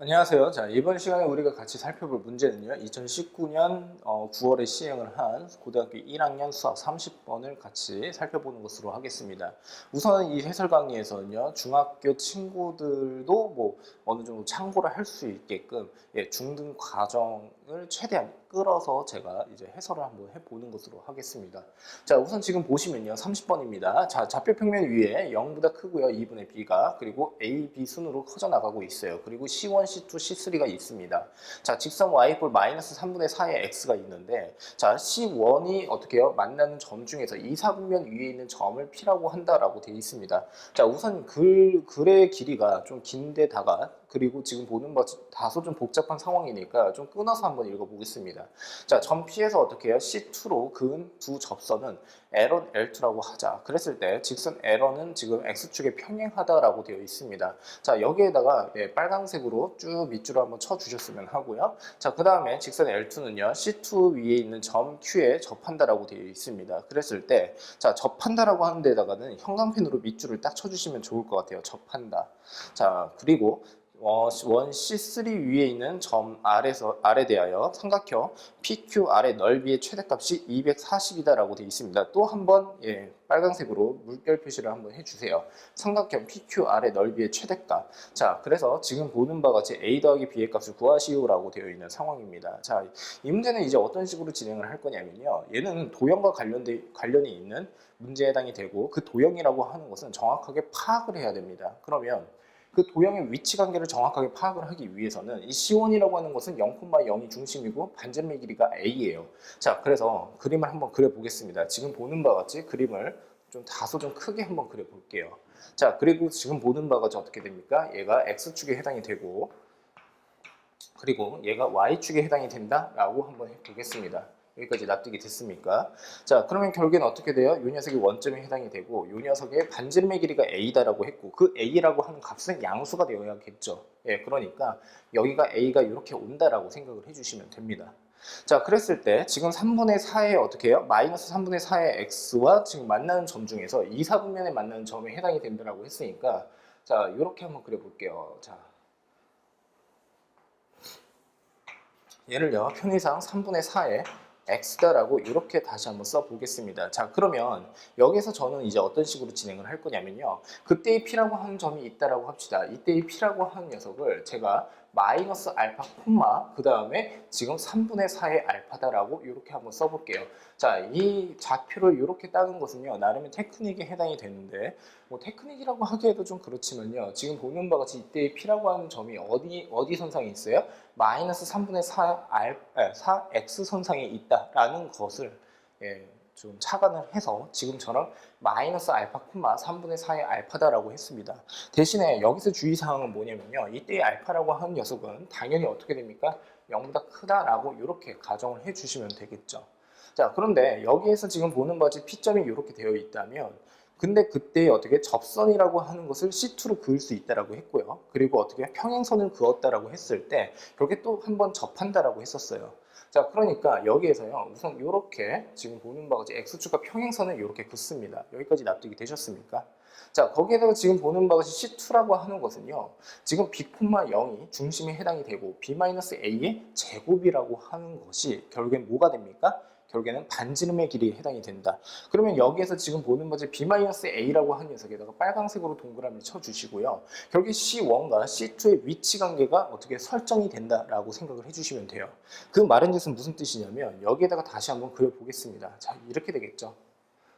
안녕하세요. 자, 이번 시간에 우리가 같이 살펴볼 문제는요. 2019년 9월에 시행을 한 고등학교 1학년 수학 30번을 같이 살펴보는 것으로 하겠습니다. 우선 이 해설 강의에서는요. 중학교 친구들도 뭐 어느 정도 참고를 할 수 있게끔 중등 과정을 최대한 끌어서 제가 이제 해설을 한번 해보는 것으로 하겠습니다. 자, 우선 지금 보시면요. 30번입니다. 자, 좌표 평면 위에 0보다 크고요. 2분의 b가 그리고 a, b 순으로 커져 나가고 있어요. 그리고 C1, C2, C3가 있습니다. 자, 직선 y꼴 마이너스 3분의 4의 x가 있는데 자, C1이 어떻게 해요? 만나는 점 중에서 2, 4분면 위에 있는 점을 P라고 한다라고 되어 있습니다. 자, 우선 글의 길이가 좀 긴데다가 그리고 지금 보는 것 다소 좀 복잡한 상황이니까 좀 끊어서 한번 읽어보겠습니다. 자, 점 P에서 어떻게 해요? C2로 그은 두 접선은 L1, L2라고 하자. 그랬을 때 직선 L1은 지금 X축에 평행하다라고 되어 있습니다. 자, 여기에다가 빨간색으로 쭉 밑줄을 한번 쳐주셨으면 하고요. 자, 그 다음에 직선 L2는요. C2 위에 있는 점 Q에 접한다라고 되어 있습니다. 그랬을 때 자, 접한다라고 하는 데다가는 형광펜으로 밑줄을 딱 쳐주시면 좋을 것 같아요. 접한다. 자, 그리고 원 C3 위에 있는 점 아래 대하여 삼각형 PQ 아래 넓이의 최대값이 240이다라고 되어 있습니다. 또 한번 빨간색으로 물결 표시를 한번 해주세요. 삼각형 PQ 아래 넓이의 최대값. 자, 그래서 지금 보는 바와 같이 A 더하기 B의 값을 구하시오라고 되어 있는 상황입니다. 자, 이 문제는 이제 어떤 식으로 진행을 할 거냐면요. 얘는 도형과 관련이 있는 문제에 해당이 되고 그 도형이라고 하는 것은 정확하게 파악을 해야 됩니다. 그러면 그 도형의 위치 관계를 정확하게 파악을 하기 위해서는 이 C1이라고 하는 것은 0,0이 중심이고 반지름의 길이가 A예요. 자, 그래서 그림을 한번 그려보겠습니다. 지금 보는 바와 같이 그림을 좀 다소 좀 크게 한번 그려볼게요. 자, 그리고 지금 보는 바와 같이 어떻게 됩니까? 얘가 X축에 해당이 되고 그리고 얘가 Y축에 해당이 된다라고 한번 해보겠습니다. 여기까지 납득이 됐습니까? 자, 그러면 결국에는 어떻게 돼요? 이 녀석이 원점에 해당이 되고 이 녀석의 반지름의 길이가 A다라고 했고 그 A라고 하는 값은 양수가 되어야겠죠. 그러니까 여기가 A가 이렇게 온다라고 생각을 해주시면 됩니다. 자, 그랬을 때 지금 3분의 4에 어떻게 해요? 마이너스 3분의 4의 x와 지금 만나는 점 중에서 2, 4분면에 만나는 점에 해당이 된다라고 했으니까 자, 이렇게 한번 그려볼게요. 자, 얘를요 편의상 3분의 4에 x다라고 이렇게 다시 한번 써보겠습니다. 자, 그러면 여기서 저는 이제 어떤 식으로 진행을 할 거냐면요. 그때의 p라고 하는 점이 있다라고 합시다. 이때의 p라고 하는 녀석을 제가 마이너스 알파 콤마 그 다음에 지금 3분의 4의 알파다라고 이렇게 한번 써볼게요. 자, 이 좌표를 이렇게 따는 것은요 나름의 테크닉에 해당이 되는데 뭐 테크닉이라고 하기에도 좀 그렇지만요 지금 보는 바와 같이 이때의 p라고 하는 점이 어디 선상에 있어요? 마이너스 3분의 4 x 선상에 있다라는 것을 좀 착안을 해서 지금처럼 마이너스 알파 콤마 3분의 4의 알파다라고 했습니다. 대신에 여기서 주의사항은 뭐냐면요. 이때의 알파라고 하는 녀석은 당연히 어떻게 됩니까? 0보다 크다라고 이렇게 가정을 해주시면 되겠죠. 자, 그런데 여기에서 지금 보는 바지 P점이 이렇게 되어 있다면 근데 그때 어떻게 접선이라고 하는 것을 C2로 그을 수 있다라고 했고요. 그리고 어떻게 평행선을 그었다라고 했을 때 그렇게 또 한번 접한다라고 했었어요. 자, 그러니까 여기에서요. 우선 이렇게 지금 보는 바가 X축과 평행선을 이렇게 긋습니다. 여기까지 납득이 되셨습니까? 자, 거기에다가 지금 보는 바가 C2라고 하는 것은요. 지금 B, 0이 중심에 해당이 되고 B-A의 제곱이라고 하는 것이 결국엔 뭐가 됩니까? 결국에는 반지름의 길이에 해당이 된다. 그러면 여기에서 지금 보는 것이 B-A라고 하는 녀석에다가 빨간색으로 동그라미 쳐주시고요. 결국 C1과 C2의 위치 관계가 어떻게 설정이 된다라고 생각을 해주시면 돼요. 그 말은 뜻은 무슨 뜻이냐면 여기에다가 다시 한번 그려보겠습니다. 자, 이렇게 되겠죠.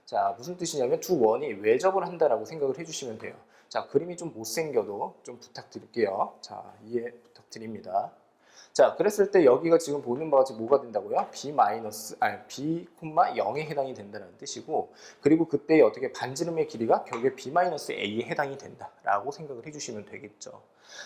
자, 무슨 뜻이냐면 두 원이 외접을 한다라고 생각을 해주시면 돼요. 자, 그림이 좀 못생겨도 좀 부탁드릴게요. 자, 이해 부탁드립니다. 자, 그랬을 때 여기가 지금 보는 바와 같이 뭐가 된다고요? B, 0에 해당이 된다는 뜻이고 그리고 그때 어떻게 반지름의 길이가 결국에 B-A에 해당이 된다라고 생각을 해주시면 되겠죠.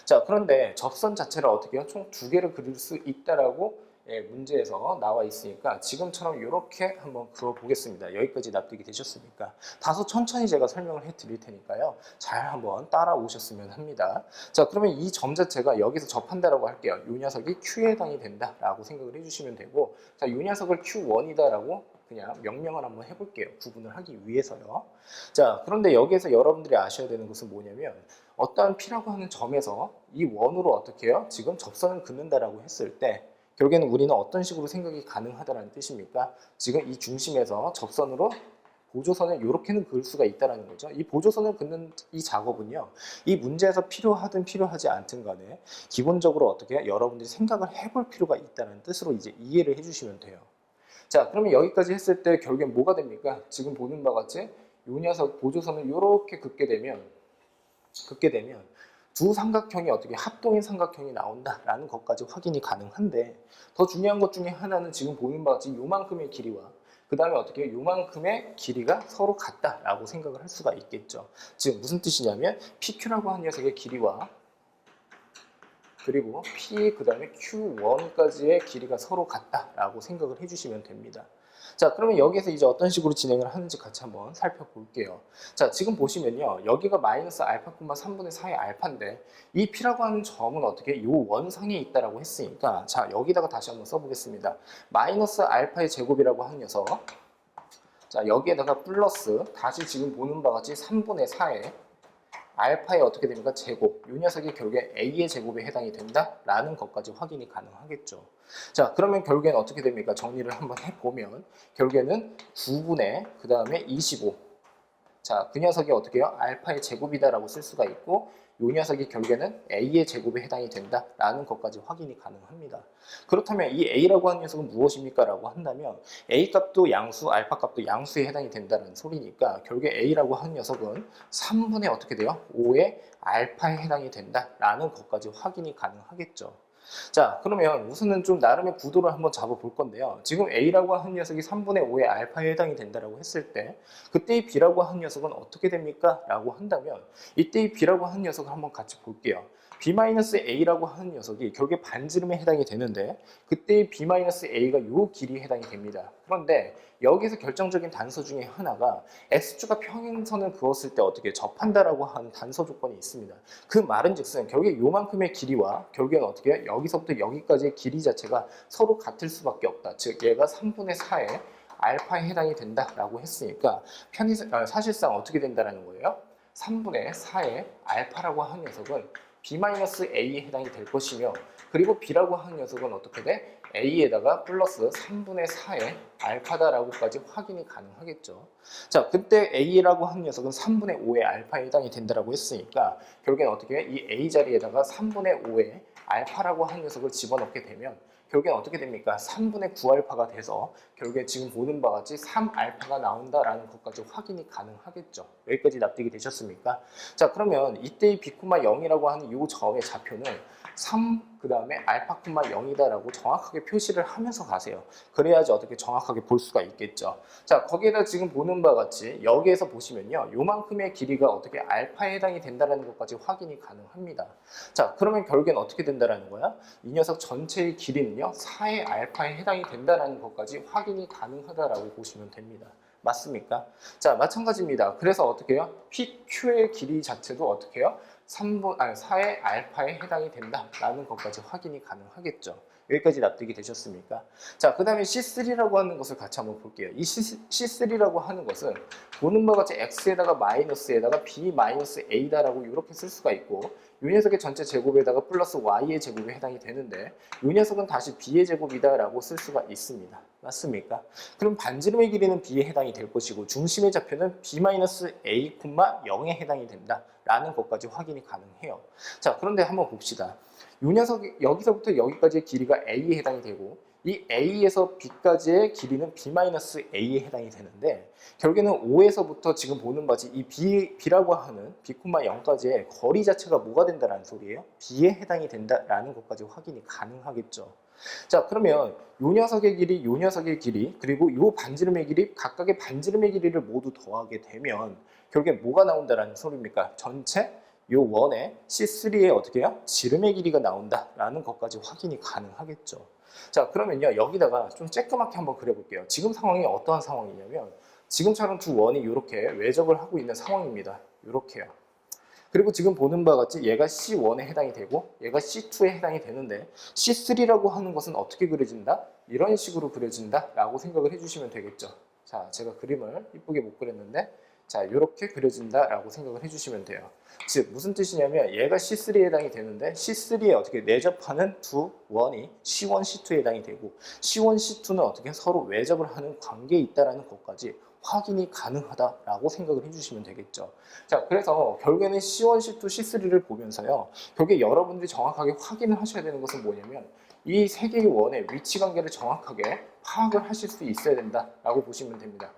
자, 그런데 접선 자체를 어떻게 해요? 총 두 개를 그릴 수 있다라고 문제에서 나와 있으니까 지금처럼 이렇게 한번 그어 보겠습니다. 여기까지 납득이 되셨습니까? 다소 천천히 제가 설명을 해 드릴 테니까요. 잘 한번 따라오셨으면 합니다. 자, 그러면 이 점 자체가 여기서 접한다라고 할게요. 이 녀석이 Q에 해당이 된다라고 생각을 해주시면 되고 자, 이 녀석을 Q1이다라고 그냥 명명을 한번 해볼게요. 구분을 하기 위해서요. 자, 그런데 여기에서 여러분들이 아셔야 되는 것은 뭐냐면 어떠한 P라고 하는 점에서 이 원으로 어떻게 해요? 지금 접선을 긋는다라고 했을 때 결국에는 우리는 어떤 식으로 생각이 가능하다는 뜻입니까? 지금 이 중심에서 접선으로 보조선을 이렇게는 그을 수가 있다는 거죠. 이 보조선을 긋는 이 작업은요. 이 문제에서 필요하든 필요하지 않든 간에 기본적으로 어떻게 해요? 여러분들이 생각을 해볼 필요가 있다는 뜻으로 이제 이해를 해주시면 돼요. 자, 그러면 여기까지 했을 때 결국엔 뭐가 됩니까? 지금 보는 바와 같이 이 녀석 보조선을 이렇게 긋게 되면 두 삼각형이 어떻게 합동인 삼각형이 나온다라는 것까지 확인이 가능한데 더 중요한 것 중에 하나는 지금 보는 바와 같이 요만큼의 길이와 그 다음에 어떻게 요만큼의 길이가 서로 같다라고 생각을 할 수가 있겠죠. 지금 무슨 뜻이냐면 PQ라고 하는 녀석의 길이와 그리고 P 그 다음에 Q1까지의 길이가 서로 같다라고 생각을 해주시면 됩니다. 자, 그러면 여기에서 이제 어떤 식으로 진행을 하는지 같이 한번 살펴볼게요. 자, 지금 보시면요. 여기가 마이너스 알파, 3분의 4의 알파인데 이 P라고 하는 점은 어떻게 요 원상에 있다라고 했으니까 자, 여기다가 다시 한번 써보겠습니다. 마이너스 알파의 제곱이라고 하는 녀석 자, 여기에다가 플러스 다시 지금 보는 바와 같이 3분의 4의 알파의 어떻게 됩니까? 제곱. 이 녀석이 결국에 A의 제곱에 해당이 된다라는 것까지 확인이 가능하겠죠. 자, 그러면 결국에는 어떻게 됩니까? 정리를 한번 해보면 결국에는 9분의 그 다음에 25. 자, 그 녀석이 어떻게 해요? 알파의 제곱이다라고 쓸 수가 있고 이 녀석이 결국에는 A의 제곱에 해당이 된다라는 것까지 확인이 가능합니다. 그렇다면 이 A라고 하는 녀석은 무엇입니까? 라고 한다면 A 값도 양수, 알파 값도 양수에 해당이 된다는 소리니까 결국에 A라고 하는 녀석은 3분의 어떻게 돼요? 5의 알파에 해당이 된다라는 것까지 확인이 가능하겠죠. 자, 그러면 우선은 좀 나름의 구도를 한번 잡아볼 건데요. 지금 A라고 하는 녀석이 3분의 5의 알파에 해당이 된다고 했을 때 그때의 B라고 하는 녀석은 어떻게 됩니까? 라고 한다면 이때의 B라고 하는 녀석을 한번 같이 볼게요. B-A라고 하는 녀석이 결국에 반지름에 해당이 되는데 그때의 B-A가 이 길이에 해당이 됩니다. 그런데 여기서 결정적인 단서 중에 하나가 X축과 평행선을 그었을 때 어떻게 접한다라고 하는 단서 조건이 있습니다. 그 말은 즉슨 결국에 요만큼의 길이와 결국에는 어떻게 여기서부터 여기까지의 길이 자체가 서로 같을 수밖에 없다. 즉 얘가 3분의 4의 알파에 해당이 된다라고 했으니까 사실상 어떻게 된다라는 거예요? 3분의 4의 알파라고 하는 녀석은 B-A에 해당이 될 것이며 그리고 B라고 하는 녀석은 어떻게 돼? A에다가 플러스 3분의 4의 알파다라고까지 확인이 가능하겠죠. 자, 그때 A라고 하는 녀석은 3분의 5의 알파에 해당이 된다라고 했으니까 결국엔 어떻게 해? 이 A 자리에다가 3분의 5의 알파라고 하는 녀석을 집어넣게 되면 결국엔 어떻게 됩니까? 3분의 9알파가 돼서 결국에 지금 보는 바와 같이 3알파가 나온다라는 것까지 확인이 가능하겠죠. 여기까지 납득이 되셨습니까? 자, 그러면 이때의 B, 0이라고 하는 이 점의 좌표는 3, 그 다음에 알파, 0이다라고 정확하게 표시를 하면서 가세요. 그래야지 어떻게 정확하게 볼 수가 있겠죠. 자, 거기에다 지금 보는 바와 같이 여기에서 보시면요. 요만큼의 길이가 어떻게 알파에 해당이 된다는 것까지 확인이 가능합니다. 자, 그러면 결국엔 어떻게 된다는 거야? 이 녀석 전체의 길이는요. 4의 알파에 해당이 된다는 것까지 확인이 가능하다라고 보시면 됩니다. 맞습니까? 자, 마찬가지입니다. 그래서 어떻게 해요? PQ의 길이 자체도 어떻게 해요? 4의 알파에 해당이 된다라는 것까지 확인이 가능하겠죠. 여기까지 납득이 되셨습니까? 자, 그 다음에 C3라고 하는 것을 같이 한번 볼게요. 이 C3라고 하는 것은 보는 바와 같이 X에다가 마이너스에다가 B-A다라고 이렇게 쓸 수가 있고 이 녀석의 전체 제곱에다가 플러스 Y의 제곱에 해당이 되는데 이 녀석은 다시 B의 제곱이다라고 쓸 수가 있습니다. 맞습니까? 그럼 반지름의 길이는 B에 해당이 될 것이고 중심의 좌표는 B-A, 0에 해당이 된다라는 것까지 확인이 가능해요. 자, 그런데 한번 봅시다. 이 녀석이 여기서부터 여기까지의 길이가 A에 해당이 되고 이 A에서 B까지의 길이는 B-A에 해당이 되는데 결국에는 O에서부터 지금 보는 바지 이 B라고 하는 B, 0까지의 거리 자체가 뭐가 된다는 소리예요? B에 해당이 된다라는 것까지 확인이 가능하겠죠. 자, 그러면 요 녀석의 길이, 요 녀석의 길이, 그리고 요 반지름의 길이 각각의 반지름의 길이를 모두 더하게 되면 결국에 뭐가 나온다라는 소리입니까? 전체 요 원의 C3의 어떻게 해요? 지름의 길이가 나온다라는 것까지 확인이 가능하겠죠. 자, 그러면요 여기다가 좀 쬐끄맣게 한번 그려볼게요. 지금 상황이 어떠한 상황이냐면 지금처럼 두 원이 이렇게 외적을 하고 있는 상황입니다. 이렇게요. 그리고 지금 보는 바와 같이 얘가 C1에 해당이 되고 얘가 C2에 해당이 되는데 C3라고 하는 것은 어떻게 그려진다? 이런 식으로 그려진다 라고 생각을 해주시면 되겠죠. 자, 제가 그림을 이쁘게 못 그렸는데 자, 이렇게 그려진다라고 생각을 해주시면 돼요. 즉 무슨 뜻이냐면 얘가 C3에 해당이 되는데 C3에 어떻게 내접하는 두 원이 C1, C2에 해당이 되고 C1, C2는 어떻게 서로 외접을 하는 관계에 있다라는 것까지 확인이 가능하다라고 생각을 해주시면 되겠죠. 자, 그래서 결국에는 C1, C2, C3를 보면서요. 결국에 여러분들이 정확하게 확인을 하셔야 되는 것은 뭐냐면 이 세 개의 원의 위치 관계를 정확하게 파악을 하실 수 있어야 된다라고 보시면 됩니다.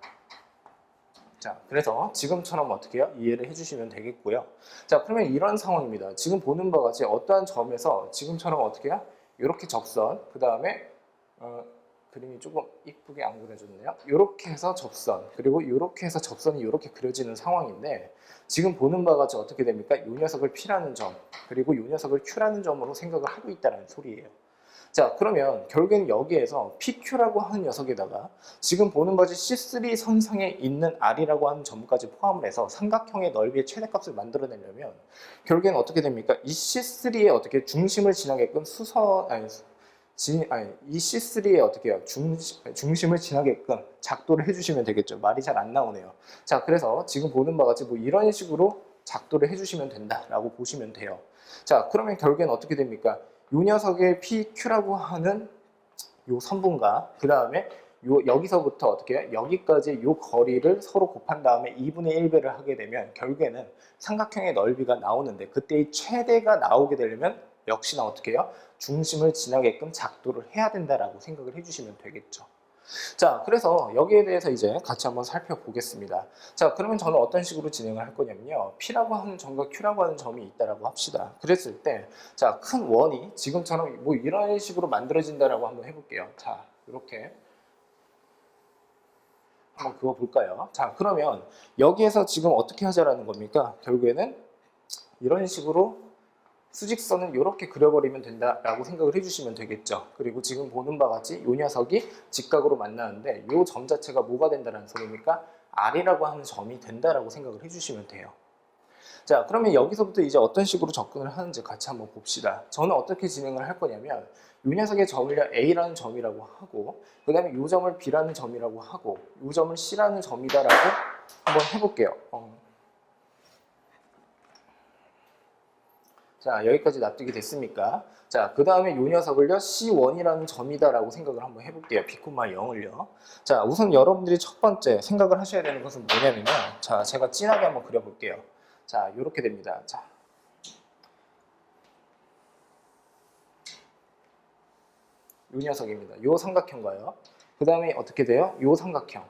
자, 그래서 지금처럼 어떻게 해요? 이해를 해주시면 되겠고요. 자, 그러면 이런 상황입니다. 지금 보는 바와 같이 어떠한 점에서 지금처럼 어떻게 해요? 이렇게 접선, 그 다음에 그림이 조금 이쁘게 안 그려졌네요. 이렇게 해서 접선, 그리고 이렇게 해서 접선이 이렇게 그려지는 상황인데 지금 보는 바와 같이 어떻게 됩니까? 이 녀석을 P라는 점, 그리고 이 녀석을 Q라는 점으로 생각을 하고 있다는 소리예요. 자, 그러면 결국에는 여기에서 PQ라고 하는 녀석에다가 지금 보는 바지 C3 선상에 있는 R이라고 하는 점까지 포함을 해서 삼각형의 넓이의 최대값을 만들어내려면 결국에는 어떻게 됩니까? 이 C3에 어떻게 중심을 지나게끔 이 C3에 어떻게 해요? 중심을 지나게끔 작도를 해주시면 되겠죠. 말이 잘 안 나오네요. 자, 그래서 지금 보는 바와 같이 뭐 이런 식으로 작도를 해주시면 된다라고 보시면 돼요. 자, 그러면 결국에는 어떻게 됩니까? 이 녀석의 PQ라고 하는 요 선분과 그 다음에 여기서부터 어떻게 해요? 여기까지 요 거리를 서로 곱한 다음에 2분의 1배를 하게 되면 결국에는 삼각형의 넓이가 나오는데 그때의 최대가 나오게 되려면 역시나 어떻게 해요? 중심을 지나게끔 작도를 해야 된다라고 생각을 해주시면 되겠죠. 자, 그래서 여기에 대해서 이제 같이 한번 살펴보겠습니다. 자, 그러면 저는 어떤 식으로 진행을 할 거냐면요. P라고 하는 점과 Q라고 하는 점이 있다라고 합시다. 그랬을 때, 자, 큰 원이 지금처럼 뭐 이런 식으로 만들어진다라고 한번 해볼게요. 자, 이렇게 한번 그거 볼까요? 자, 그러면 여기에서 지금 어떻게 하자라는 겁니까? 결국에는 이런 식으로 수직선을 이렇게 그려버리면 된다라고 생각을 해주시면 되겠죠. 그리고 지금 보는 바와 같이 이 녀석이 직각으로 만나는데 이 점 자체가 뭐가 된다는 소리입니까? R이라고 하는 점이 된다라고 생각을 해주시면 돼요. 자, 그러면 여기서부터 이제 어떤 식으로 접근을 하는지 같이 한번 봅시다. 저는 어떻게 진행을 할 거냐면 이 녀석의 점을 A라는 점이라고 하고 그 다음에 이 점을 B라는 점이라고 하고 이 점을 C라는 점이다라고 한번 해볼게요. 자, 여기까지 납득이 됐습니까? 자, 그 다음에 이 녀석을요, C1이라는 점이다라고 생각을 한번 해볼게요. B, 0을요. 자, 우선 여러분들이 첫 번째 생각을 하셔야 되는 것은 뭐냐면요. 자, 제가 진하게 한번 그려볼게요. 자, 이렇게 됩니다. 자, 이 녀석입니다. 이 삼각형과요. 그 다음에 어떻게 돼요? 이 삼각형.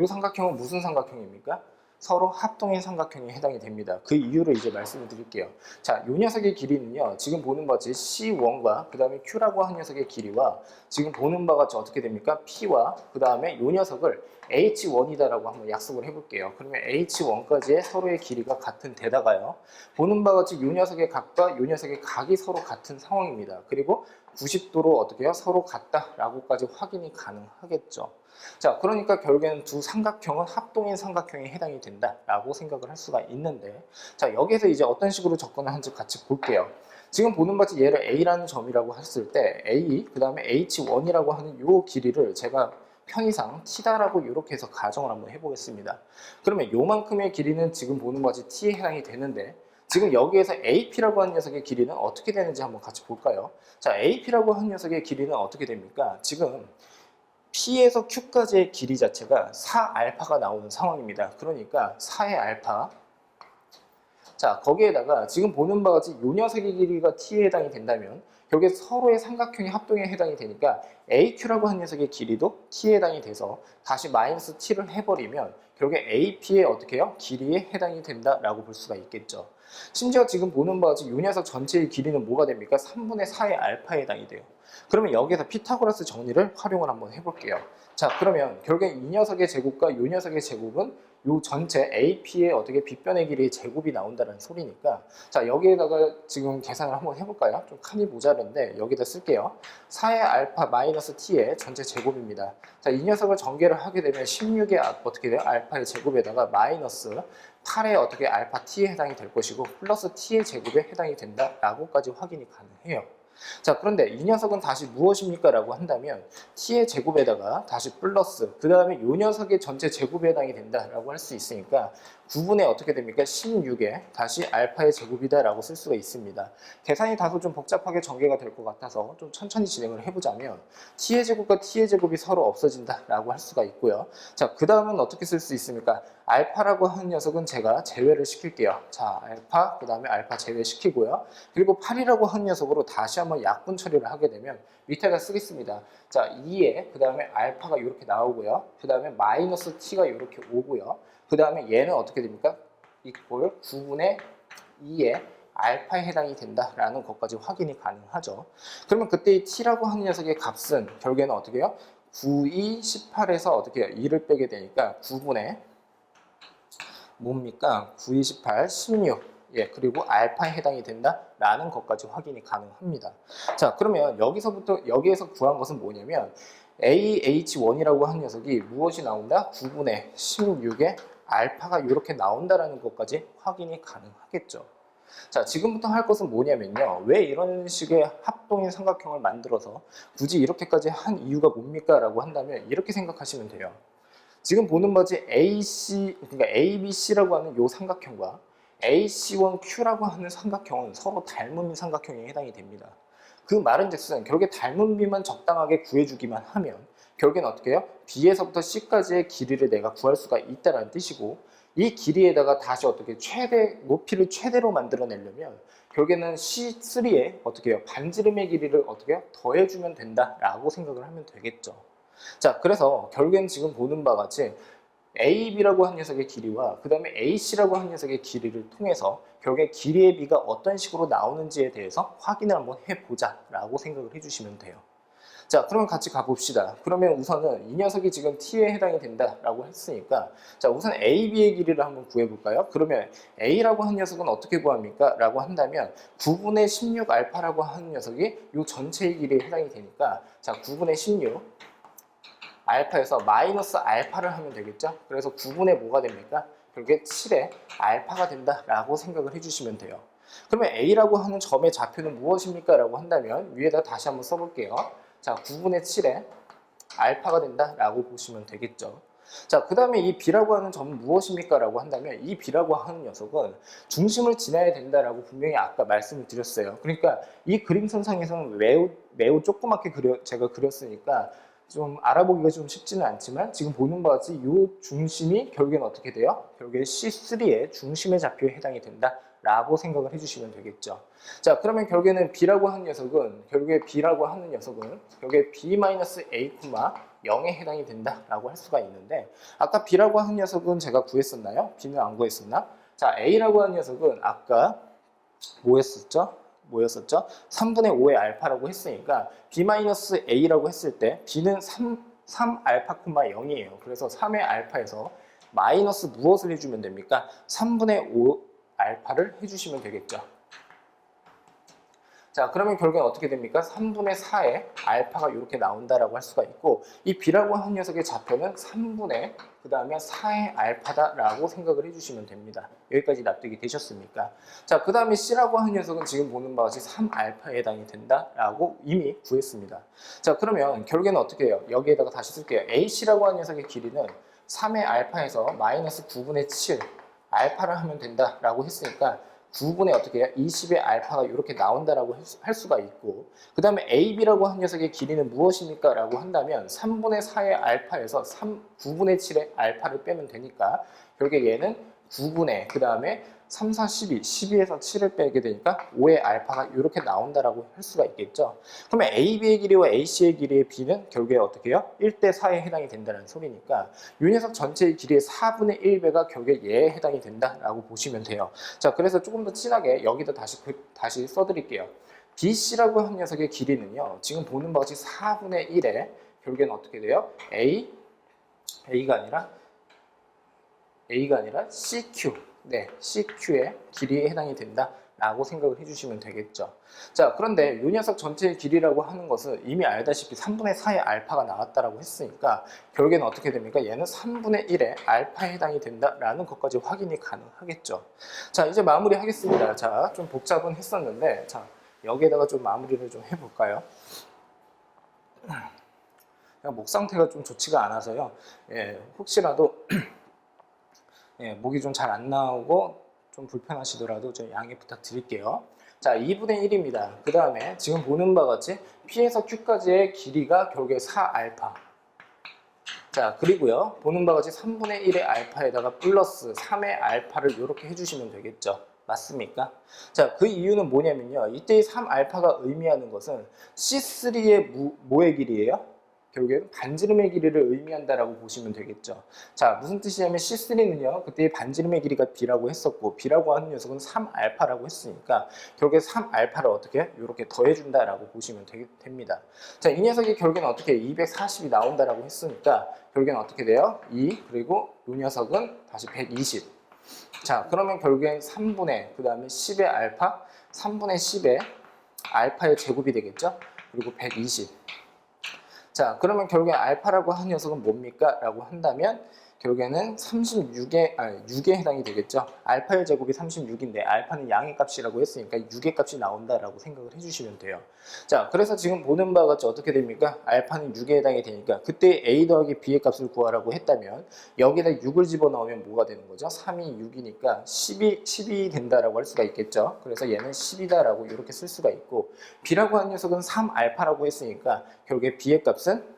이 삼각형은 무슨 삼각형입니까? 서로 합동의 삼각형에 해당이 됩니다. 그 이유를 이제 말씀을 드릴게요. 자, 이 녀석의 길이는요. 지금 보는 바같이 C1과 그 다음에 Q라고 한 녀석의 길이와 지금 보는 바같이 어떻게 됩니까? P와 그 다음에 이 녀석을 H1이다라고 한번 약속을 해볼게요. 그러면 H1까지의 서로의 길이가 같은 데다가요. 보는 바같이 이 녀석의 각과 이 녀석의 각이 서로 같은 상황입니다. 그리고 90도로 어떻게 해요? 서로 같다라고까지 확인이 가능하겠죠. 자, 그러니까 결국에는 두 삼각형은 합동인 삼각형에 해당이 된다라고 생각을 할 수가 있는데, 자, 여기에서 이제 어떤 식으로 접근을 하는지 같이 볼게요. 지금 보는 바같이 얘를 A라는 점이라고 했을 때 A, 그 다음에 H1이라고 하는 요 길이를 제가 편의상 T다라고 이렇게 해서 가정을 한번 해보겠습니다. 그러면 요만큼의 길이는 지금 보는 바같이 T에 해당이 되는데 지금 여기에서 AP라고 하는 녀석의 길이는 어떻게 되는지 한번 같이 볼까요? 자, AP라고 하는 녀석의 길이는 어떻게 됩니까? 지금 P에서 Q까지의 길이 자체가 4알파가 나오는 상황입니다. 그러니까 4의 알파. 자, 거기에다가 지금 보는 바와 같이 이 녀석의 길이가 T에 해당이 된다면 여기에 서로의 삼각형의 합동에 해당이 되니까 AQ라고 하는 녀석의 길이도 T에 해당이 돼서 다시 마이너스 T를 해버리면 결국에 AP의 어떻게 해요? 길이에 해당이 된다라고 볼 수가 있겠죠. 심지어 지금 보는 바와 같이 이 녀석 전체의 길이는 뭐가 됩니까? 3분의 4의 알파에 해당이 돼요. 그러면 여기에서 피타고라스 정리를 활용을 한번 해볼게요. 자, 그러면 결국에 이 녀석의 제곱과 이 녀석의 제곱은 이 전체 AP의 어떻게 빗변의 길이의 제곱이 나온다는 소리니까 자, 여기에다가 지금 계산을 한번 해볼까요? 좀 칸이 모자른데 여기다 쓸게요. 4의 알파 마이너스 T의 전체 제곱입니다. 자, 이 녀석을 전개를 하게 되면 16의 어떻게 돼요? 알파의 제곱에다가 마이너스 8의 어떻게 알파 T에 해당이 될 것이고 플러스 T의 제곱에 해당이 된다라고까지 확인이 가능해요. 자, 그런데 이 녀석은 다시 무엇입니까? 라고 한다면 t의 제곱에다가 다시 플러스 그 다음에 이 녀석의 전체 제곱에 해당이 된다라고 할 수 있으니까 9분의 어떻게 됩니까? 16에 다시 알파의 제곱이다 라고 쓸 수가 있습니다. 계산이 다소 좀 복잡하게 전개가 될 것 같아서 좀 천천히 진행을 해보자면 t의 제곱과 t의 제곱이 서로 없어진다 라고 할 수가 있고요. 자, 그 다음은 어떻게 쓸 수 있습니까? 알파라고 하는 녀석은 제가 제외를 시킬게요. 자, 알파 그 다음에 알파 제외시키고요. 그리고 8이라고 하는 녀석으로 다시 한번 약분 처리를 하게 되면 밑에다 쓰겠습니다. 자, 2에 그 다음에 알파가 이렇게 나오고요. 그 다음에 마이너스 t가 이렇게 오고요. 그 다음에 얘는 어떻게 됩니까? 이꼴 9분의 2에 알파에 해당이 된다라는 것까지 확인이 가능하죠. 그러면 그때 이 t라고 하는 녀석의 값은 결국에는 어떻게 해요? 9, 2, 18에서 어떻게 해요? 2를 빼게 되니까 9분의 뭡니까? 9, 2, 18, 16 예, 그리고 알파에 해당이 된다라는 것까지 확인이 가능합니다. 자, 그러면 여기에서 구한 것은 뭐냐면 AH1이라고 하는 녀석이 무엇이 나온다? 9분의 16에 알파가 이렇게 나온다라는 것까지 확인이 가능하겠죠. 자, 지금부터 할 것은 뭐냐면요. 왜 이런 식의 합동인 삼각형을 만들어서 굳이 이렇게까지 한 이유가 뭡니까? 라고 한다면 이렇게 생각하시면 돼요. 지금 보는 바지 AC, 그러니까 ABC라고 하는 이 삼각형과 AC1Q라고 하는 삼각형은 서로 닮은 삼각형에 해당이 됩니다. 그 말은즉슨 결국에 닮은 비만 적당하게 구해주기만 하면 결국엔 어떻게 해요? B에서부터 C까지의 길이를 내가 구할 수가 있다는 뜻이고 이 길이에다가 다시 어떻게 높이를 최대로 만들어내려면 결국에는 C3에 어떻게 해요? 반지름의 길이를 어떻게 해요? 더해주면 된다라고 생각을 하면 되겠죠. 자, 그래서 결국엔 지금 보는 바와 같이 AB라고 한 녀석의 길이와 그 다음에 AC라고 한 녀석의 길이를 통해서 결국에 길이의 비가 어떤 식으로 나오는지에 대해서 확인을 한번 해보자 라고 생각을 해주시면 돼요. 자, 그러면 같이 가봅시다. 그러면 우선은 이 녀석이 지금 t에 해당이 된다라고 했으니까 자, 우선 AB의 길이를 한번 구해볼까요? 그러면 A라고 한 녀석은 어떻게 구합니까? 라고 한다면 9분의 16 알파라고 하는 녀석이 이 전체의 길이에 해당이 되니까 자, 9분의 16 알파에서 마이너스 알파를 하면 되겠죠? 그래서 9분의 뭐가 됩니까? 결국에 7의 알파가 된다라고 생각을 해주시면 돼요. 그러면 A라고 하는 점의 좌표는 무엇입니까? 라고 한다면 위에다 다시 한번 써볼게요. 자, 9분의 7의 알파가 된다라고 보시면 되겠죠. 자, 그 다음에 이 B라고 하는 점은 무엇입니까? 라고 한다면 이 B라고 하는 녀석은 중심을 지나야 된다라고 분명히 아까 말씀을 드렸어요. 그러니까 이 그림선상에서는 매우 조그맣게 제가 그렸으니까 좀 알아보기가 좀 쉽지는 않지만 지금 보는 바와 같이 이 중심이 결국엔 어떻게 돼요? 결국에 C3의 중심의 좌표에 해당이 된다라고 생각을 해주시면 되겠죠. 자, 그러면 결국에는 B라고 하는 녀석은 결국에 B-A,0에 해당이 된다라고 할 수가 있는데 아까 B라고 하는 녀석은 제가 구했었나요? B는 안 구했었나? 자, A라고 하는 녀석은 아까 뭐였었죠? 3분의 5의 알파라고 했으니까 B-A라고 했을 때 B는 3알파, 0이에요. 그래서 3의 알파에서 마이너스 무엇을 해주면 됩니까? 3분의 5 알파를 해주시면 되겠죠. 자, 그러면 결국엔 어떻게 됩니까? 3분의 4의 알파가 이렇게 나온다라고 할 수가 있고 이 B라고 하는 녀석의 좌표는 3분의 그 다음에 4의 알파다라고 생각을 해주시면 됩니다. 여기까지 납득이 되셨습니까? 자, 그 다음에 C라고 하는 녀석은 지금 보는 바와 같이 3알파에 해당이 된다라고 이미 구했습니다. 자, 그러면 결국에는 어떻게 해요? 여기에다가 다시 쓸게요. AC라고 하는 녀석의 길이는 3의 알파에서 마이너스 9분의 7 알파를 하면 된다라고 했으니까 9분의 어떻게 해요? 20의 알파가 이렇게 나온다라고 할 수가 있고 그 다음에 AB라고 한 녀석의 길이는 무엇입니까? 라고 한다면 3분의 4의 알파에서 9분의 7의 알파를 빼면 되니까 결국에 얘는 9분의 그 다음에 3, 4, 12, 12에서 7을 빼게 되니까 5의 알파가 이렇게 나온다라고 할 수가 있겠죠. 그러면 AB의 길이와 AC의 길이의 B는 결국에 어떻게 해요? 1대 4에 해당이 된다는 소리니까 이 녀석 전체의 길이의 4분의 1배가 결국에 얘에 해당이 된다라고 보시면 돼요. 자, 그래서 조금 더 진하게 여기다 다시 써드릴게요. BC라고 한 녀석의 길이는요. 지금 보는 바와 같이 4분의 1에 결국에는 어떻게 돼요? A가 아니라 CQ. 네, CQ의 길이에 해당이 된다라고 생각을 해주시면 되겠죠. 자, 그런데 이 녀석 전체의 길이라고 하는 것은 이미 알다시피 3분의 4의 알파가 나왔다라고 했으니까 결국에는 어떻게 됩니까? 얘는 3분의 1의 알파에 해당이 된다라는 것까지 확인이 가능하겠죠. 자, 이제 마무리하겠습니다. 자, 좀 복잡은 했었는데 자, 여기에다가 좀 마무리를 좀 해볼까요? 목 상태가 좀 좋지가 않아서요. 예, 혹시라도 예, 목이 좀 잘 안 나오고 좀 불편하시더라도 좀 양해 부탁드릴게요. 자, 2분의 1입니다. 그 다음에 지금 보는 바와 같이 P에서 Q까지의 길이가 결국에 4알파. 자, 그리고요. 보는 바와 같이 3분의 1의 알파에다가 플러스 3의 알파를 이렇게 해주시면 되겠죠. 맞습니까? 자, 그 이유는 뭐냐면요. 이때의 3알파가 의미하는 것은 C3의 뭐의 길이에요? 결국에는 반지름의 길이를 의미한다라고 보시면 되겠죠. 자, 무슨 뜻이냐면 C3는요. 그때 반지름의 길이가 B라고 했었고 B라고 하는 녀석은 3알파라고 했으니까 결국에 3알파를 어떻게 이렇게 더해준다라고 보시면 됩니다. 자, 이 녀석이 결국에는 어떻게 240이 나온다라고 했으니까 결국에는 어떻게 돼요? 2 그리고 이 녀석은 다시 120. 자, 그러면 결국엔 3분의 그 다음에 10의 알파 3분의 10의 알파의 제곱이 되겠죠? 그리고 120. 자, 그러면 결국에 알파라고 하는 녀석은 뭡니까? 라고 한다면 결국에는 6에 해당이 되겠죠. 알파의 제곱이 36인데 알파는 양의 값이라고 했으니까 6의 값이 나온다라고 생각을 해주시면 돼요. 자, 그래서 지금 보는 바와 같이 어떻게 됩니까? 알파는 6에 해당이 되니까 그때 A 더하기 B의 값을 구하라고 했다면 여기다 6을 집어넣으면 뭐가 되는 거죠? 3이 6이니까 10이 된다라고 할 수가 있겠죠. 그래서 얘는 10이다라고 이렇게 쓸 수가 있고 B라고 하는 녀석은 3알파라고 했으니까 결국에 B의 값은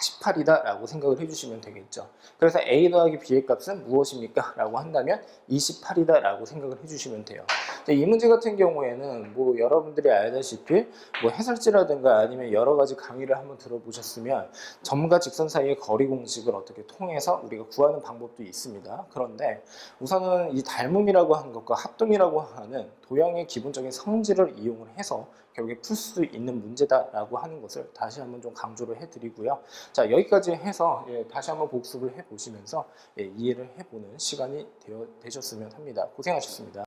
18이다 라고 생각을 해주시면 되겠죠. 그래서 A 더하기 B의 값은 무엇입니까? 라고 한다면 28이다 라고 생각을 해주시면 돼요. 이 문제 같은 경우에는 뭐 여러분들이 알다시피 뭐 해설지라든가 아니면 여러 가지 강의를 한번 들어보셨으면 점과 직선 사이의 거리 공식을 어떻게 통해서 우리가 구하는 방법도 있습니다. 그런데 우선은 이 닮음이라고 하는 것과 합동이라고 하는 도형의 기본적인 성질을 이용을 해서 결국에 풀 수 있는 문제다라고 하는 것을 다시 한번 좀 강조를 해드리고요. 자, 여기까지 해서 다시 한번 복습을 해보시면서 이해를 해보는 시간이 되셨으면 합니다. 고생하셨습니다.